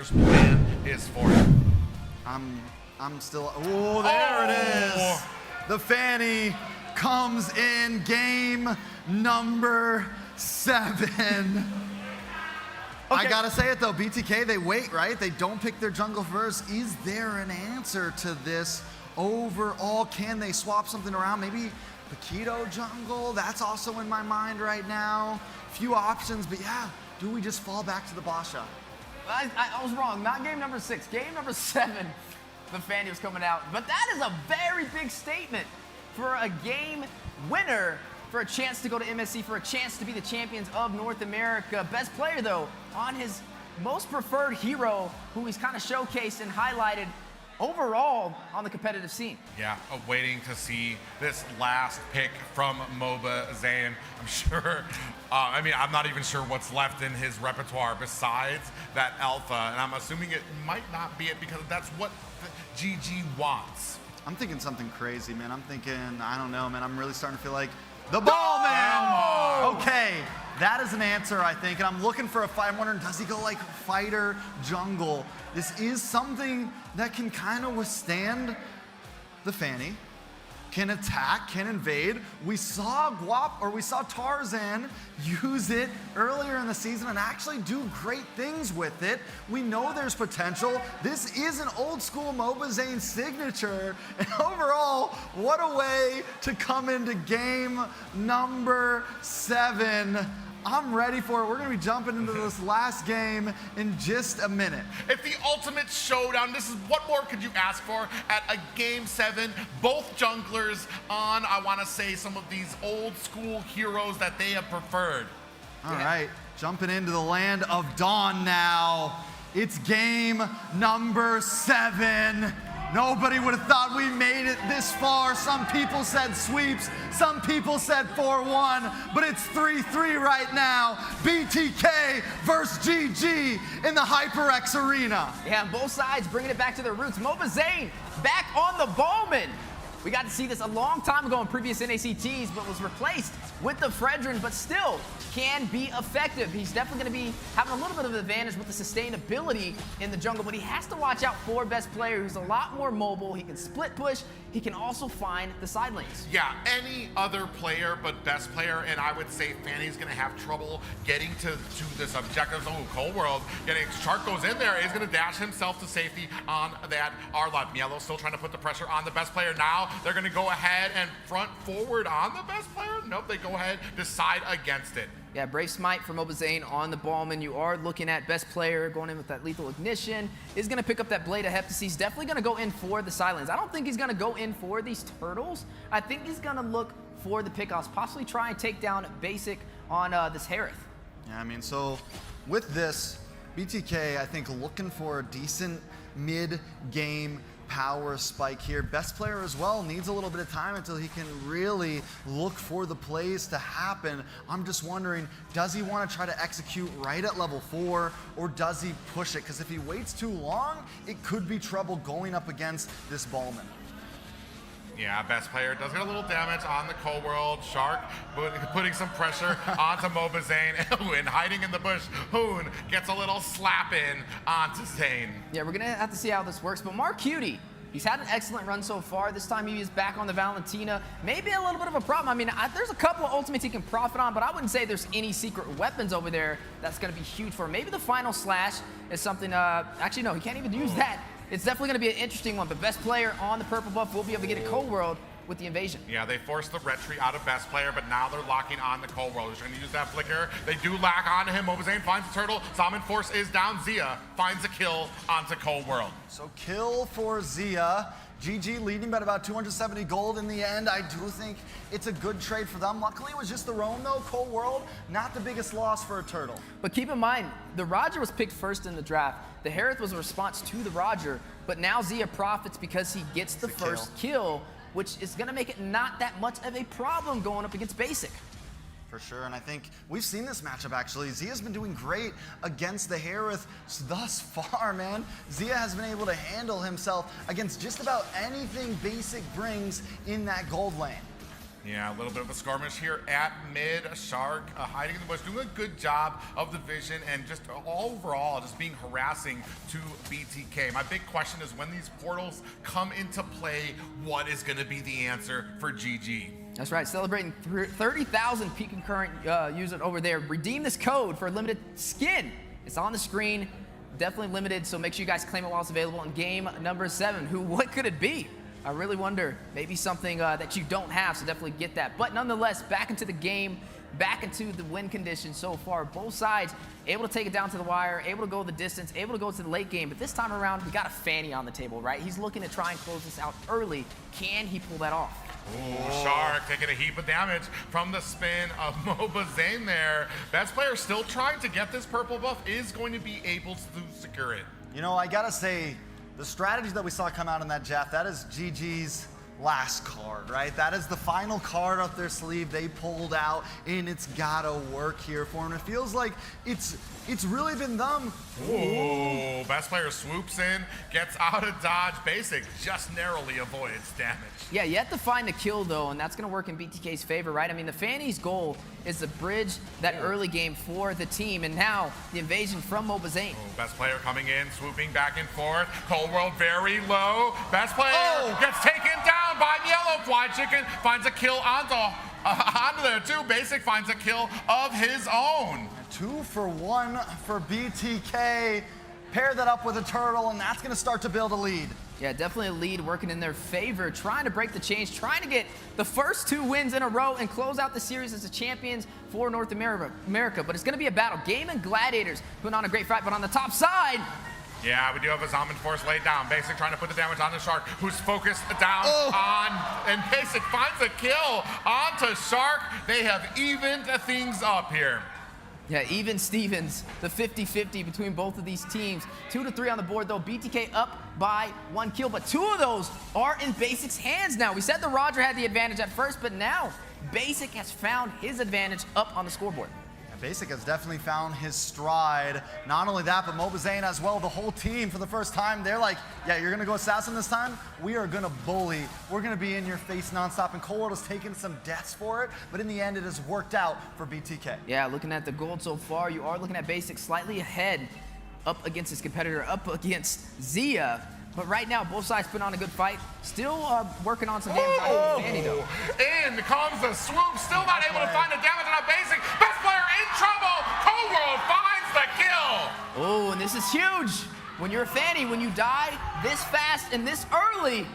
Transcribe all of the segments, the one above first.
plan is for him. I'm still. Oh, there it is. The Fanny comes in game number 7. I gotta say it though, BTK, they wait, right? They don't pick their jungle first. Is there an answer to this overall? Can they swap something around? Maybe Paquito jungle? That's also in my mind right now. Few options, but yeah, do we just fall back to the boss shot? I was wrong. Not game number 6. Game number 7, the Fanny was coming out. But that is a very big statement for a game winner, for a chance to go to MSC, for a chance to be the champions of North America. Best player, though, on his most preferred hero, who he's kind of showcased and highlighted overall on the competitive scene. Yeah, waiting to see this last pick from mlbb. I'm sure, I mean, I'm not even sure what's left in his repertoire besides that alpha, and I'm assuming it might not be it because that's what the GG wants. I'm thinking something crazy, man. I'm thinking, I don't know, man. I'm really starting to feel like the ball man. Okay, that is an answer, I think. And I'm looking for a fight. I'm wondering, does he go like fighter jungle? This is something that can kind of withstand the Fanny, can attack, can invade. We saw Tarzan use it earlier in the season and actually do great things with it. We know there's potential. This is an old school mlbb signature. And overall, what a way to come into game number 7. I'm ready for it. We're going to be jumping into this last game in just a minute. It's the ultimate showdown. This is what more could you ask for at a game 7? Both junglers on, I want to say, some of these old school heroes that they have preferred. All right, jumping into the land of Dawn now. It's game number 7. Nobody would have thought we made it this far. Some people said sweeps, some people said 4-1, but it's 3-3 right now. BTK versus GG in the HyperX Arena. Yeah, both sides bringing it back to their roots. mlbb back on the Bowman. We got to see this a long time ago in previous NACTs, but was replaced with the Fredrin, but still can be effective. He's definitely going to be having a little bit of an advantage with the sustainability in the jungle, but he has to watch out for Best Player, who's a lot more mobile. He can split push. He can also find the side lanes. Yeah, any other player but Best Player, and I would say Fanny's going to have trouble getting to this objective zone. Cold World, Shark goes in there, is going to dash himself to safety on that R-Lot. Mielo still trying to put the pressure on the Best Player. Now they're going to go ahead and front forward on the Best Player. Nope, they go ahead, decide against it. Yeah, Brave Smite for mlbb on the Ballman. You are looking at Best Player going in with that lethal ignition. Is going to pick up that Blade of Heptacy. He's definitely going to go in for the Silence. I don't think he's going to go in for these turtles. I think he's going to look for the pickoffs, possibly try and take down Basic on this Harith. Yeah, I mean, so with this, BTK, I think, looking for a decent mid-game power spike here. Best Player as well needs a little bit of time until he can really look for the plays to happen. I'm just wondering, does he want to try to execute right at level 4, or does he push it? Because if he waits too long, it could be trouble going up against this Ballman. Yeah, Best Player does get a little damage on the Cold World. Shark putting some pressure onto mlbb, and hiding in the bush, Hoon gets a little slap in onto Zane. Yeah, we're going to have to see how this works, but Mark Cutie, he's had an excellent run so far. This time he is back on the Valentina. Maybe a little bit of a problem. I mean, there's a couple of ultimates he can profit on, but I wouldn't say there's any secret weapons over there that's going to be huge for him. Maybe the final slash is something, actually no, he can't even use that. It's definitely going to be an interesting one, but Best Player on the purple buff will be able to get a Cold World with the invasion. Yeah, they forced the retreat out of Best Player, but now they're locking on the Cold World. They're trying to use that flicker. They do lack onto him. mlbb finds the turtle. Salmon Force is down. Zia finds a kill onto Cold World. So kill for Zia. GG leading by about 270 gold in the end. I do think it's a good trade for them. Luckily, it was just the roam, though. Cold World, not the biggest loss for a turtle. But keep in mind, the Roger was picked first in the draft. The Harith was a response to the Roger, but now Zia profits because he gets the first kill, which is going to make it not that much of a problem going up against Basic. For sure, and I think we've seen this matchup actually. Zia's been doing great against the Harith thus far, man. Zia has been able to handle himself against just about anything Basic brings in that gold lane. Yeah, a little bit of a skirmish here at mid. Shark hiding in the bush, doing a good job of the vision and just overall just being harassing to BTK. My big question is when these portals come into play, what is going to be the answer for GG? That's right, celebrating 30,000 peak concurrent users over there. Redeem this code for a limited skin. It's on the screen, definitely limited, so make sure you guys claim it while it's available in game number 7. What could it be? I really wonder, maybe something that you don't have, so definitely get that. But nonetheless, back into the game, back into the win condition so far. Both sides able to take it down to the wire, able to go the distance, able to go to the late game. But this time around, we got a Fanny on the table, right? He's looking to try and close this out early. Can he pull that off? Ooh, Shark taking a heap of damage from the spin of mlbb there. Best player still trying to get this purple buff, is going to be able to secure it. You know, I gotta say, the strategy that we saw come out in that Jeff, that is GG's last card, right? That is the final card up their sleeve they pulled out, and it's gotta work here for them. It feels like it's really been them. Ooh, best player swoops in, gets out of dodge. Basic just narrowly avoids damage. Yeah, yet to find a kill though, and that's gonna work in BTK's favor, right? I mean, the Fanny's goal is to bridge that early game for the team, and now the invasion from mlbb. Best player coming in, swooping back and forth. Cold World very low. Best player gets taken down by Yellow. Fly Chicken finds a kill onto there too. Basic finds a kill of his own. 2 for 1 for BTK. Pair that up with a turtle, and that's gonna start to build a lead. Yeah, definitely a lead working in their favor, trying to break the change, trying to get the first 2 wins in a row and close out the series as the champions for North America. But it's going to be a battle. Gaimin Gladiators putting on a great fight, but on the top side, yeah, we do have a Zombie Force laid down. Basic trying to put the damage on the Shark, who's focused down on, and Basic finds a kill onto Shark. They have evened things up here. Yeah, even Stevens, the 50-50 between both of these teams. 2 to 3 on the board though. BTK up by 1 kill, but 2 of those are in Basic's hands now. We said the Roger had the advantage at first, but now Basic has found his advantage up on the scoreboard. Basic has definitely found his stride. Not only that, but mlbb as well, the whole team for the first time, they're like, yeah, you're gonna go assassin this time? We are gonna bully. We're gonna be in your face nonstop, and Cold World has taken some deaths for it, but in the end, it has worked out for BTK. Yeah, looking at the gold so far, you are looking at Basic slightly ahead up against his competitor, up against Zia. But right now, both sides putting on a good fight. Still working on some damage on Fanny, though. In comes the swoop. Still not able to find the damage on a Basic. Best player in trouble. Cold World finds the kill. Oh, and this is huge. When you're a Fanny, when you die this fast and this early,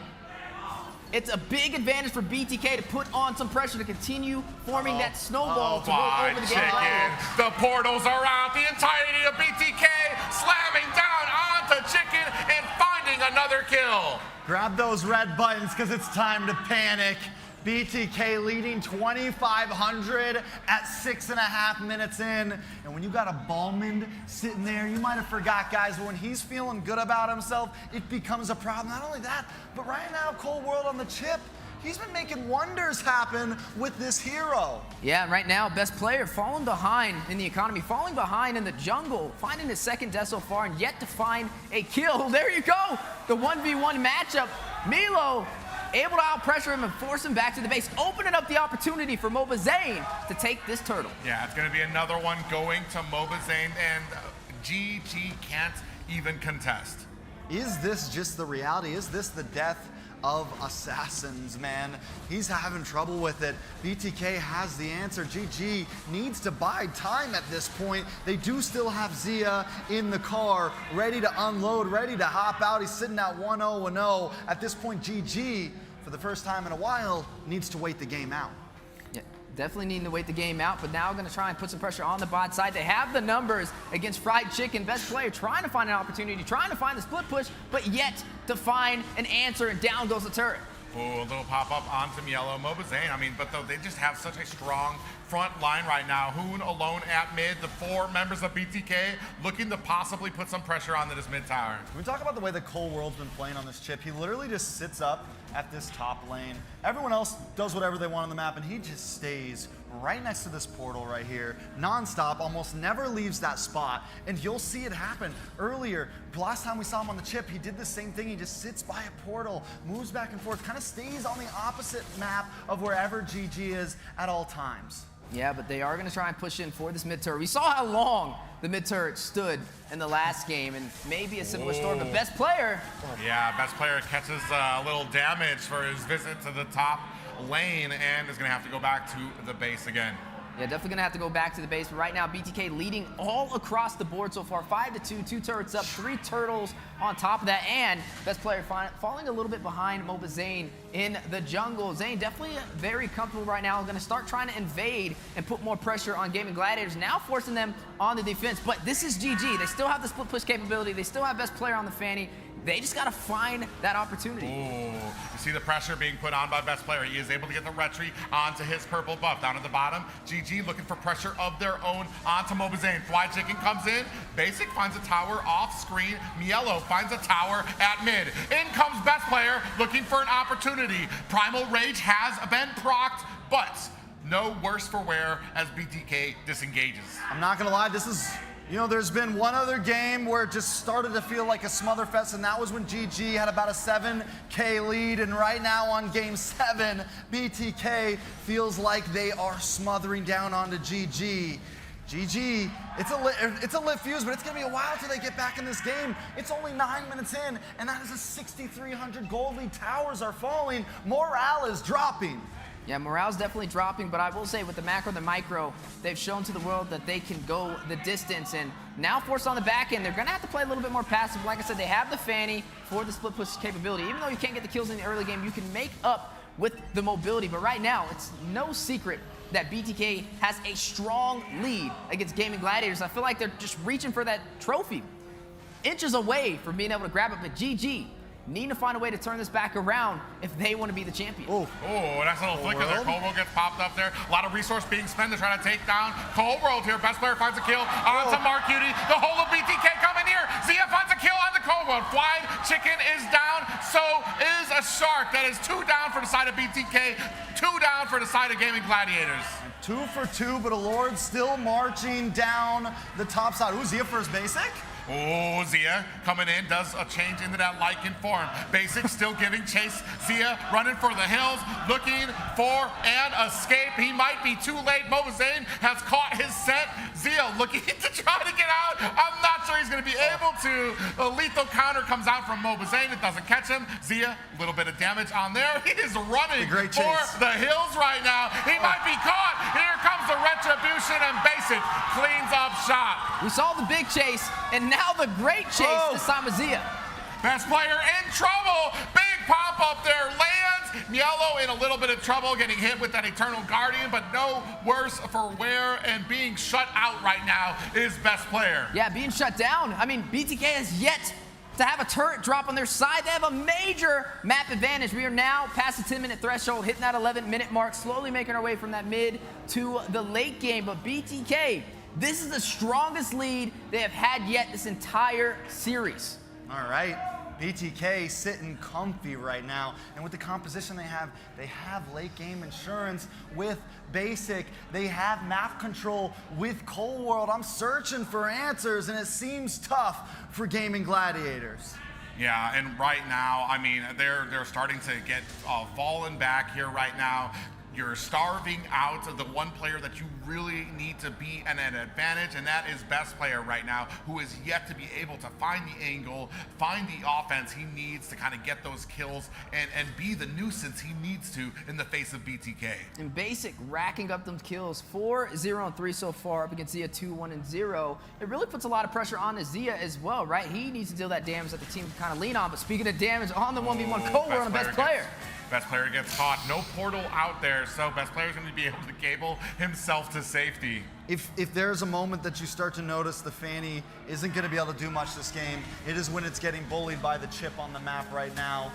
it's a big advantage for BTK to put on some pressure to continue forming that snowball to go over the game. The portals are out. The entirety of BTK slamming down onto Chicken and finding another kill. Grab those red buttons because it's time to panic. BTK leading 2,500 at 6.5 minutes in. And when you got a Ballman sitting there, you might have forgot, guys, but when he's feeling good about himself, it becomes a problem. Not only that, but right now, Cold World on the chip, he's been making wonders happen with this hero. Yeah, right now, best player falling behind in the economy, falling behind in the jungle, finding his second death so far, and yet to find a kill. There you go, the 1v1 matchup. Milo able to out-pressure him and force him back to the base, opening up the opportunity for mlbb to take this turtle. Yeah, it's going to be another one going to mlbb, and GG can't even contest. Is this just the reality? Is this the death of assassins, man? He's having trouble with it. BTK has the answer. GG needs to buy time at this point. They do still have Zia in the car, ready to unload, ready to hop out. He's sitting at 1-0-0. At this point, GG, for the first time in a while, needs to wait the game out. Yeah, definitely needing to wait the game out, but now going to try and put some pressure on the bot side. They have the numbers against Fried Chicken. Best player trying to find an opportunity, trying to find the split push, but yet to find an answer, and down goes the turret. Ooh, a little pop-up onto Yellow. mlbb, I mean, but though they just have such a strong front line right now. Hoon alone at mid. The 4 members of BTK looking to possibly put some pressure on this mid tower. Can we talk about the way that Cold World's been playing on this chip? He literally just sits up at this top lane. Everyone else does whatever they want on the map, and he just stays right next to this portal right here, non-stop, almost never leaves that spot, and you'll see it happen. Earlier, last time we saw him on the chip, he did the same thing. He just sits by a portal, moves back and forth, kind of stays on the opposite map of wherever GG is at all times. Yeah, but they are going to try and push in for this mid turret. We saw how long the mid turret stood in the last game, and maybe a similar story, but best player. Yeah, best player catches a little damage for his visit to the top lane and is going to have to go back to the base again. Yeah, definitely going to have to go back to the base. But right now, BTK leading all across the board so far. 5-2, 2 turrets up, 3 turtles on top of that. And best player falling a little bit behind mlbb in the jungle. Zayn definitely very comfortable right now. Going to start trying to invade and put more pressure on Gaimin Gladiators. Now forcing them on the defense. But this is GG. They still have the split push capability. They still have best player on the Fanny. They just got to find that opportunity. Ooh, you see the pressure being put on by best player. He is able to get the retry onto his purple buff. Down at the bottom, GG looking for pressure of their own onto mlbb. Fly Chicken comes in. Basic finds a tower off screen. Mielo finds a tower at mid. In comes best player looking for an opportunity. Primal Rage has been procced, but no worse for wear as BTK disengages. I'm not going to lie, this is... You know, there's been one other game where it just started to feel like a smotherfest, and that was when GG had about a 7K lead, and right now on game 7, BTK feels like they are smothering down onto GG. GG, it's a lit fuse, but it's gonna be a while till they get back in this game. It's only 9 minutes in, and that is a 6,300 gold lead. Towers are falling, morale is dropping. Yeah, morale's definitely dropping, but I will say with the macro and the micro, they've shown to the world that they can go the distance, and now forced on the back end, they're going to have to play a little bit more passive. Like I said, they have the Fanny for the split push capability. Even though you can't get the kills in the early game, you can make up with the mobility, but right now, it's no secret that BTK has a strong lead against Gaimin Gladiators. I feel like they're just reaching for that trophy, inches away from being able to grab it, but GG need to find a way to turn this back around if they want to be the champion. Oh, nice little flicker there. Cold World gets popped up there. A lot of resource being spent to try to take down Cold World here. Best player finds a kill onto Mark Cutie. The whole of BTK coming here. Zia finds a kill on the Cold World. Flying Chicken is down. So is a Shark. That is 2 down for the side of BTK. 2 down for the side of Gaimin Gladiators. 2 for 2, but Lord still marching down the top side. Ooh, Zia for his basic. Oh, Zia coming in, does a change into that Lycan form. Basic still giving chase. Zia running for the hills, looking for an escape. He might be too late. mlbb has caught his scent. Zia looking to try to get out. I'm not sure he's going to be able to. A lethal counter comes out from mlbb. It doesn't catch him. Zia, a little bit of damage on there. He is running for the hills right now. He might be caught. Here comes the retribution, and Basic cleans up shot. We saw the big chase, and now the great chase this time with Zia. Best player in trouble. Big pop up there lands. Mielo in a little bit of trouble, getting hit with that Eternal Guardian, but no worse for wear, and being shut out right now is best player. Yeah, being shut down. I mean, BTK has yet to have a turret drop on their side. They have a major map advantage. We are now past the 10-minute threshold, hitting that 11-minute mark, slowly making our way from that mid to the late game. But BTK, this is the strongest lead they have had yet this entire series. All right, BTK sitting comfy right now. And with the composition they have late game insurance with Basic. They have map control with Cold World. I'm searching for answers, and it seems tough for Gaimin Gladiators. Yeah, and right now, I mean, they're starting to get fallen back here right now. You're starving out the one player that you really need to be at an advantage, and that is best player right now, who is yet to be able to find the angle, find the offense he needs to kind of get those kills and be the nuisance he needs to in the face of BTK. And Basic racking up them kills, 4-0-3 so far up against Zia 2-1-0. It really puts a lot of pressure on Zia as well, right? He needs to deal that damage that the team can kind of lean on. But speaking of damage on the 1v1, Cold World on the best player. Best player gets caught. No portal out there, so best player is going to be able to cable himself to safety. If there's a moment that you start to notice the Fanny isn't going to be able to do much this game, it is when it's getting bullied by the chip on the map right now.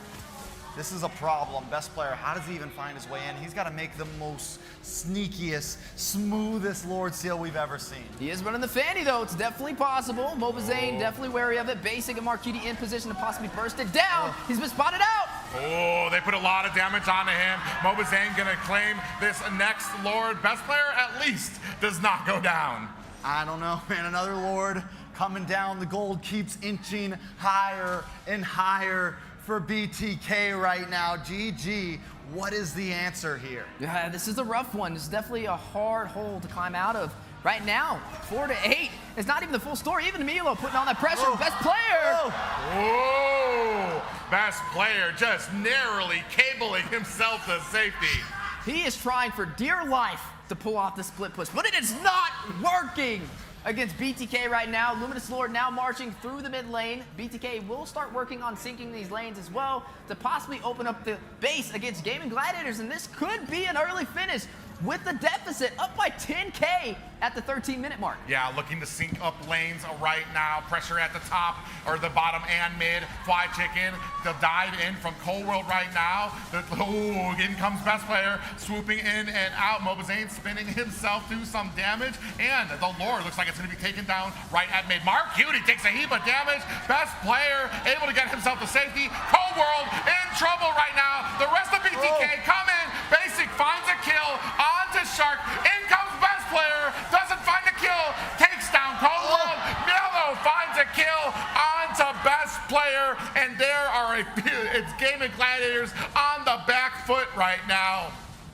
This is a problem. Best player, how does he even find his way in? He's got to make the most sneakiest, smoothest Lord Seal we've ever seen. He is running the Fanny, though. It's definitely possible. mlbb definitely wary of it. Basic and Marquiti in position to possibly burst it down. He's been spotted out. Oh, they put a lot of damage onto him. mlbb gonna claim this next Lord. Best player, at least, does not go down. I don't know, man. Another Lord coming down. The gold keeps inching higher and higher for BTK right now. GG, what is the answer here? Yeah, this is a rough one. This is definitely a hard hole to climb out of. Right now, 4-8. It's not even the full story. Even Milo putting on that pressure. Whoa. Best player. Whoa! Best player just narrowly cabling himself to safety. He is trying for dear life to pull off the split push, but it is not working against BTK right now. Luminous Lord now marching through the mid lane. BTK will start working on syncing these lanes as well to possibly open up the base against Gaimin Gladiators, and this could be an early finish with the deficit up by 10K at the 13-minute mark. Yeah, looking to sync up lanes right now. Pressure at the top or the bottom and mid. Fly Chicken, the dive in from Cold World right now. In comes best player, swooping in and out. mlbb spinning himself, do some damage, and the Lord looks like it's going to be taken down right at mid. Mark Cutie takes a heap of damage. Best player able to get himself to safety. Cold World in trouble right now. The rest of BTK come in. Basic finds a kill onto Shark. In comes best player. Doesn't find a kill. Takes down Cold World. Milo finds a kill onto best player. And there are it's Gaimin Gladiators on the back foot right now.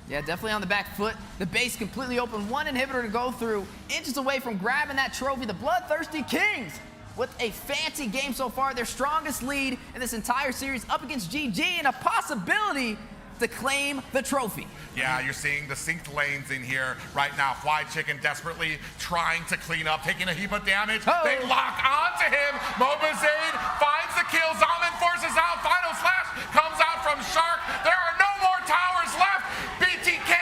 Yeah, definitely on the back foot. The base completely open. One inhibitor to go through. Inches away from grabbing that trophy. The BloodThirstyKings with a fancy game so far. Their strongest lead in this entire series up against GG and a possibility to claim the trophy. Yeah, you're seeing the synced lanes in here right now. Fly Chicken desperately trying to clean up, taking a heap of damage. Oh. They lock onto him. mlbb finds the kill. Zalman forces out. Final slash comes out from Shark. There are no more towers left. BTK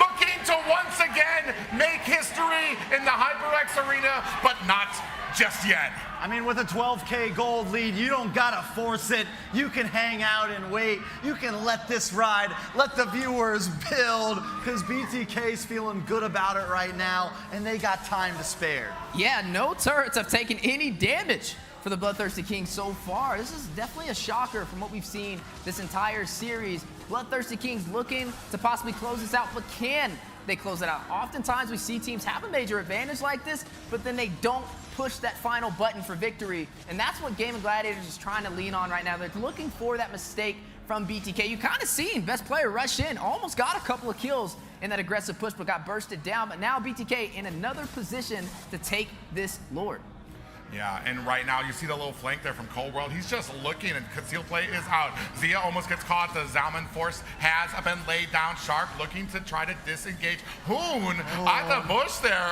looking to once again make history in the HyperX arena, but not just yet. I mean, with a 12K gold lead, you don't gotta force it. You can hang out and wait. You can let this ride. Let the viewers build, because BTK's feeling good about it right now, and they got time to spare. Yeah, no turrets have taken any damage for the BloodThirstyKings so far. This is definitely a shocker from what we've seen this entire series. BloodThirstyKings looking to possibly close this out, but can they close it out? Oftentimes we see teams have a major advantage like this, but then they don't push that final button for victory. And that's what Gaimin Gladiators is trying to lean on right now. They're looking for that mistake from BTK. You kind of seen best player rush in, almost got a couple of kills in that aggressive push, but got bursted down. But now BTK in another position to take this Lord. Yeah, and right now you see the little flank there from Cold World. He's just looking, and conceal play is out. Zia almost gets caught. The Zalman force has been laid down. Shark looking to try to disengage. Hoon at the bush there.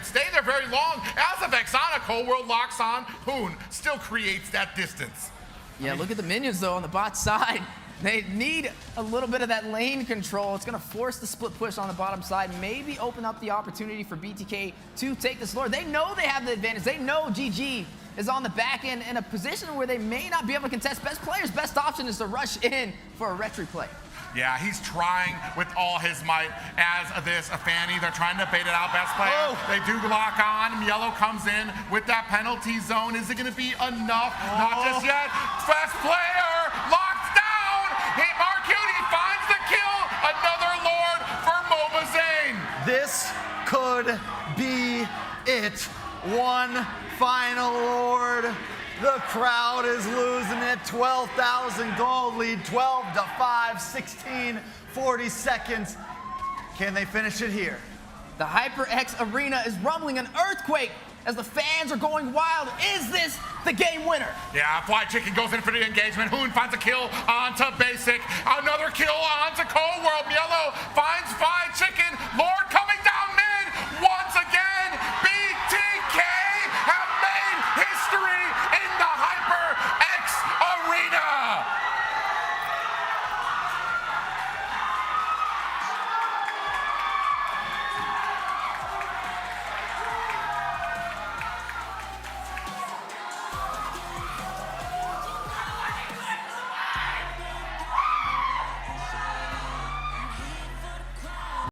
Stay there very long. As the Vexana, Cold World locks on. Hoon still creates that distance. Yeah, look at the minions though on the bot side. They need a little bit of that lane control. It's going to force the split push on the bottom side, maybe open up the opportunity for BTK to take this Lord. They know they have the advantage. They know GG is on the back end in a position where they may not be able to contest. Best player's best option is to rush in for a retry play. Yeah, he's trying with all his might as this Fanny. They're trying to bait it out. Best player. Oh. They do lock on. Yellow comes in with that penalty zone. Is it going to be enough? Not just yet. Best player locked down. Marcuti finds the kill. Another Lord for mlbb. This could be it. One final Lord. The crowd is losing it. 12,000 gold lead, 12-5, 16, 40 seconds. Can they finish it here? The HyperX arena is rumbling an earthquake as the fans are going wild. Is this the game winner? Yeah, Fly Chicken goes in for the engagement. Hoon finds a kill onto Basic. Another kill onto Cold World. Yellow finds Fly Chicken. Lord comes